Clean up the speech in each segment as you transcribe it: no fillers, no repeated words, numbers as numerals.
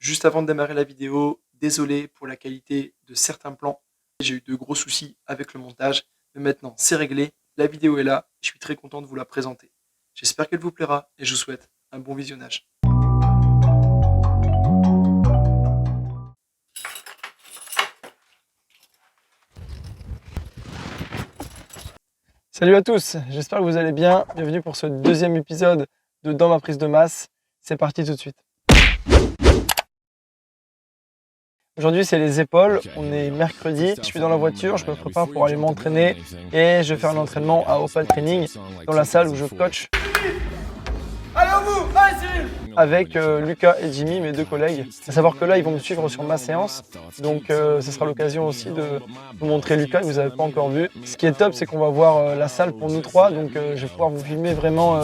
Juste avant de démarrer la vidéo, désolé pour la qualité de certains plans. J'ai eu de gros soucis avec le montage, mais maintenant c'est réglé, la vidéo est là, je suis très content de vous la présenter. J'espère qu'elle vous plaira et je vous souhaite un bon visionnage. Salut à tous, j'espère que vous allez bien. Bienvenue pour ce deuxième épisode de Dans ma prise de masse. C'est parti tout de suite. Aujourd'hui c'est les épaules, on est mercredi, je suis dans la voiture, je me prépare pour aller m'entraîner et je vais faire un entraînement à Opal Training dans la salle où je coach avec Lucas et Jimmy, mes deux collègues. À savoir que là ils vont me suivre sur ma séance, donc ce sera l'occasion aussi de vous montrer Lucas que vous n'avez pas encore vu. Ce qui est top, c'est qu'on va voir la salle pour nous trois, donc je vais pouvoir vous filmer vraiment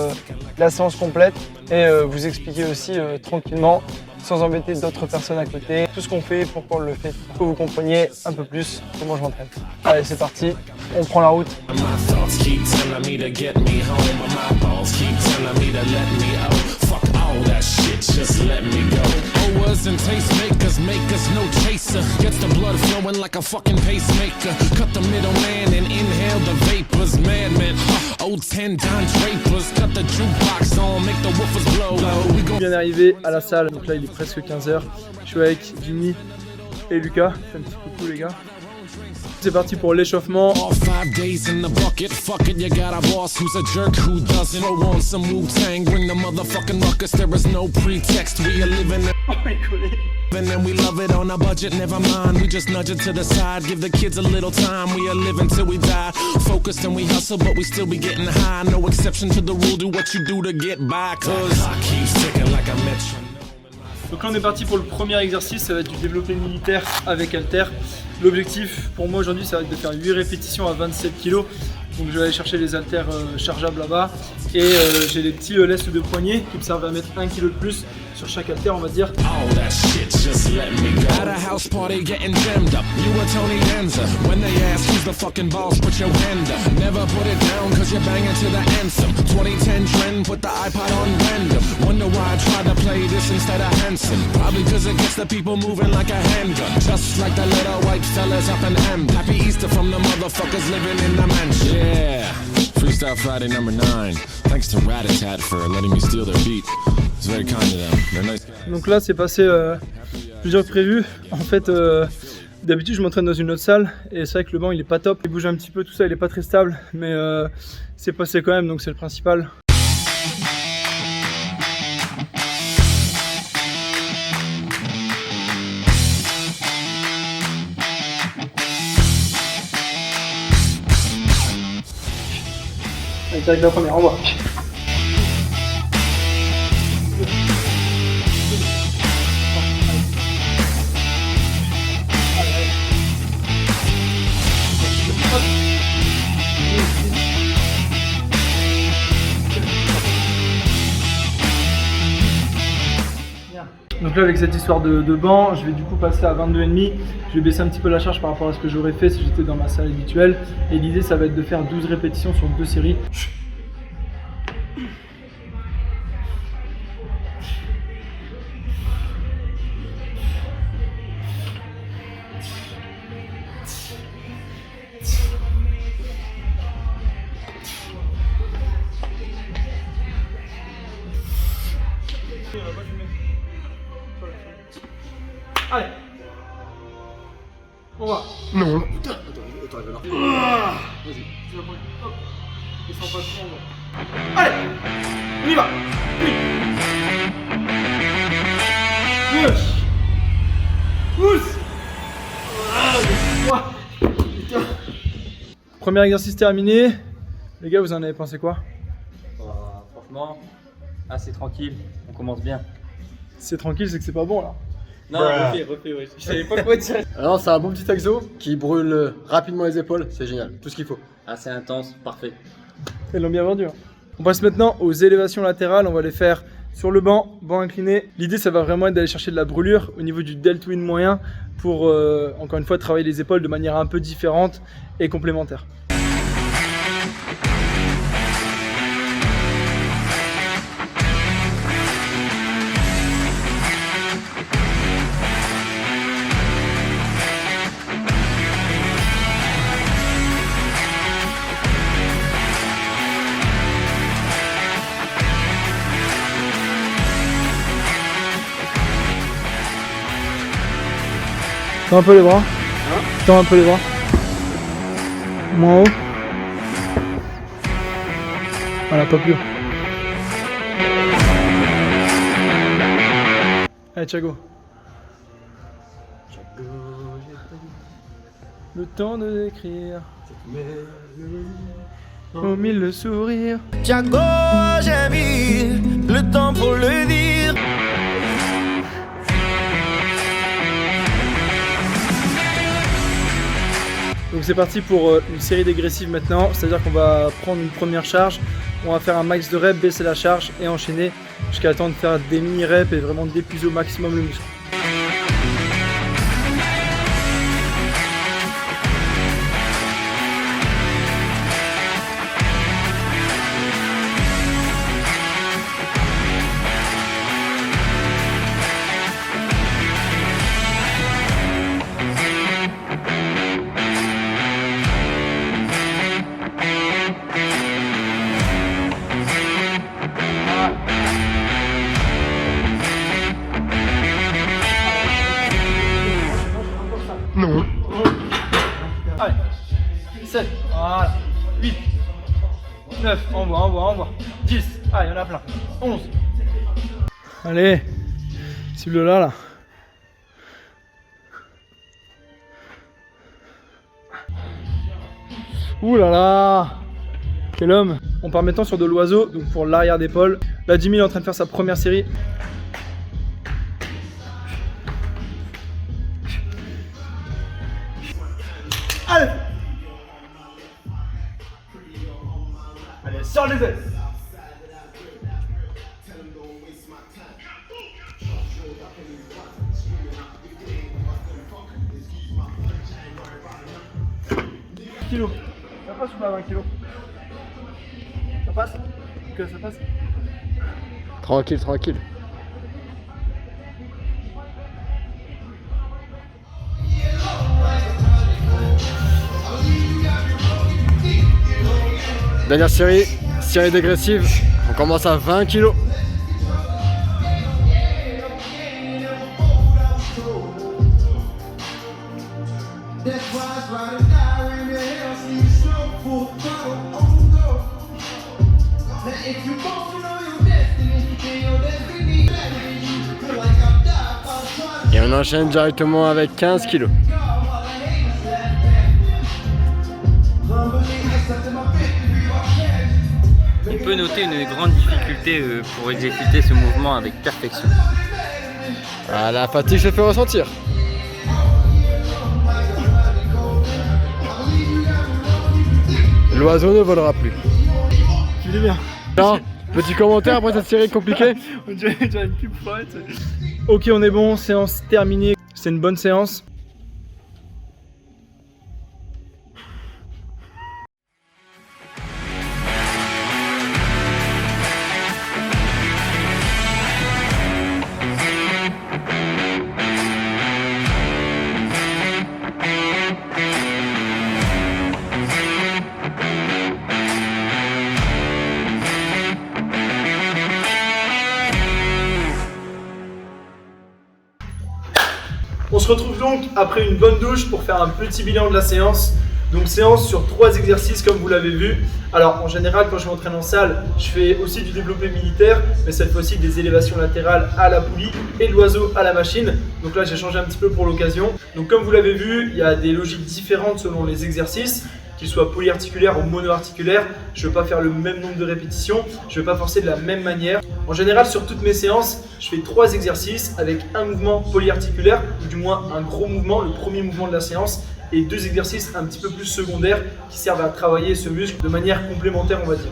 la séance complète et vous expliquer aussi tranquillement, sans embêter d'autres personnes à côté, tout ce qu'on fait, pourquoi on le fait, pour que vous compreniez un peu plus comment je m'entraîne. Allez, c'est parti, on prend la route. Bien arrivé à la salle, donc là il est presque 15h. Je suis avec Jimmy et Lucas. Fais un petit coucou les gars. C'est parti pour l'échauffement. And then we love it on a budget, never mind. We just nudge it to the side, give the kids a little time. We are living till we die. Focused and we hustle, but we still be getting high. No exception to the rule, do what you do to get by. Cause I keep sticking like a metronome. Donc là on est parti pour le premier exercice, ça va être du développé militaire avec haltère. L'objectif pour moi aujourd'hui ça va être de faire 8 répétitions à 27 kg. Donc je vais aller chercher les haltères chargeables là-bas. Et j'ai des petits lestes de poignet qui me servent à mettre 1 kg de plus sur chaque haltère on va dire. Probably cause it gets the people moving like a handgun. Just like the little white fellas up in M. Happy Easter from the motherfuckers living in the mansion. Yeah, Freestyle Friday number 9. Thanks to Ratatat for letting me steal their beat. It's very kind of them. They're nice. Donc là c'est passé plusieurs que prévu. En fait d'habitude je m'entraîne dans une autre salle et c'est vrai que le banc il est pas top. Il bouge un petit peu, tout ça il est pas très stable. Mais c'est passé quand même donc c'est le principal. Avec la première, au revoir. Donc là avec cette histoire de banc, je vais du coup passer à 22,5. Je vais baisser un petit peu la charge par rapport à ce que j'aurais fait si j'étais dans ma salle habituelle. Et l'idée ça va être de faire 12 répétitions sur 2 séries. Allez. On va. Non, putain. Attends, là. Vas-y. Tu vas prendre. Hop. Descends pas trop, on va. Allez. On y va. Oui. Gauche. Pousse. Ah, putain. Premier exercice terminé. Les gars, vous en avez pensé quoi? Franchement, assez tranquille, on commence bien. C'est tranquille, c'est que c'est pas bon là. Non, refais, ouais. Je savais pas quoi dire. Alors c'est un bon petit exo qui brûle rapidement les épaules, c'est génial, tout ce qu'il faut. Assez intense, parfait. Ils l'ont bien vendu. Hein. On passe maintenant aux élévations latérales, on va les faire sur le banc incliné. L'idée ça va vraiment être d'aller chercher de la brûlure au niveau du deltoïde moyen pour encore une fois travailler les épaules de manière un peu différente et complémentaire. Tends un peu les bras. Tends un peu les bras. Moins haut. Voilà, pas plus haut. Allez, Thiago. Le temps de décrire. Au mille le sourire. Thiago, j'ai mis le temps pour le dire. Donc c'est parti pour une série dégressive maintenant, c'est-à-dire qu'on va prendre une première charge, on va faire un max de reps, baisser la charge et enchaîner jusqu'à le temps de faire des mini-reps et vraiment d'épuiser au maximum le muscle. Non. Allez, 7, voilà, 8, 9, envoie, 10, allez, il y en a plein, 11. Allez, cible là. Ouh là là, quel homme. On part maintenant sur de l'oiseau, donc pour l'arrière d'épaule. Là, Jimmy est en train de faire sa première série. Allez! Allez, sors les ailes! Kilo. Ça passe ou pas 20 kilos? Ça passe? Que ça passe? Tranquille, tranquille. Dernière série dégressive. On commence à 20 kg. Et on enchaîne directement avec 15 kg. On peut noter une grande difficulté pour exécuter ce mouvement avec perfection. Ah, la fatigue se fait ressentir. L'oiseau ne volera plus. Tu dis bien. Non, petit commentaire après cette série compliquée. On dirait une pub foirette. Ok, on est bon, séance terminée. C'est une bonne séance. On se retrouve donc après une bonne douche pour faire un petit bilan de la séance. Donc séance sur 3 exercices comme vous l'avez vu. Alors en général quand je m'entraîne en salle, je fais aussi du développé militaire, mais cette fois-ci des élévations latérales à la poulie et de l'oiseau à la machine. Donc là j'ai changé un petit peu pour l'occasion. Donc comme vous l'avez vu, il y a des logiques différentes selon les exercices, qu'ils soient polyarticulaires ou monoarticulaires. Je ne vais pas faire le même nombre de répétitions, je ne vais pas forcer de la même manière. En général, sur toutes mes séances, je fais 3 exercices avec un mouvement polyarticulaire, ou du moins un gros mouvement, le premier mouvement de la séance, et 2 exercices un petit peu plus secondaires qui servent à travailler ce muscle de manière complémentaire, on va dire.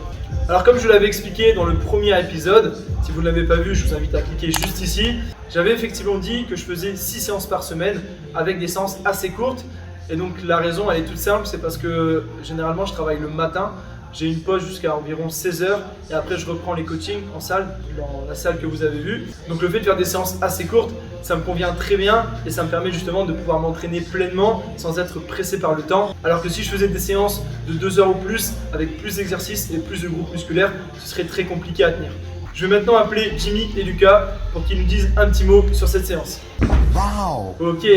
Alors comme je l'avais expliqué dans le premier épisode, si vous ne l'avez pas vu, je vous invite à cliquer juste ici. J'avais effectivement dit que je faisais 6 séances par semaine avec des séances assez courtes. Et donc la raison elle est toute simple, c'est parce que généralement je travaille le matin, j'ai une pause jusqu'à environ 16 h et après je reprends les coachings en salle, dans la salle que vous avez vue. Donc le fait de faire des séances assez courtes, ça me convient très bien et ça me permet justement de pouvoir m'entraîner pleinement sans être pressé par le temps. Alors que si je faisais des séances de 2 heures ou plus, avec plus d'exercices et plus de groupes musculaires, ce serait très compliqué à tenir. Je vais maintenant appeler Jimmy et Lucas pour qu'ils nous disent un petit mot sur cette séance. Ok,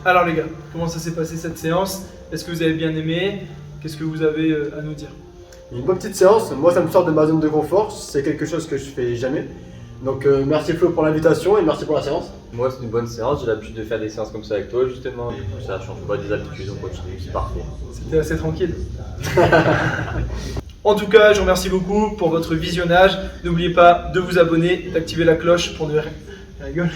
alors les gars, comment ça s'est passé cette séance? Est-ce que vous avez bien aimé? Qu'est-ce que vous avez à nous dire? Une bonne petite séance, moi ça me sort de ma zone de confort, c'est quelque chose que je fais jamais. Donc merci Flo pour l'invitation et merci pour la séance. Moi c'est une bonne séance, j'ai l'habitude de faire des séances comme ça avec toi justement, du coup ça change pas des habitudes, on continue, c'est parfait. C'était assez tranquille. En tout cas, je vous remercie beaucoup pour votre visionnage. N'oubliez pas de vous abonner, d'activer la cloche pour ne rien rigoler.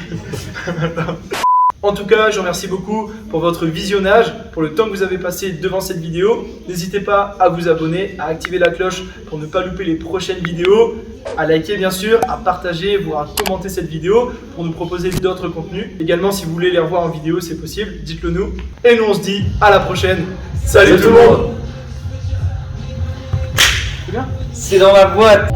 En tout cas, je vous remercie beaucoup pour votre visionnage, pour le temps que vous avez passé devant cette vidéo. N'hésitez pas à vous abonner, à activer la cloche pour ne pas louper les prochaines vidéos, à liker bien sûr, à partager, voire à commenter cette vidéo pour nous proposer d'autres contenus. Également, si vous voulez les revoir en vidéo, c'est possible, dites-le nous. Et nous, on se dit à la prochaine. Salut tout le monde! C'est dans ma boîte.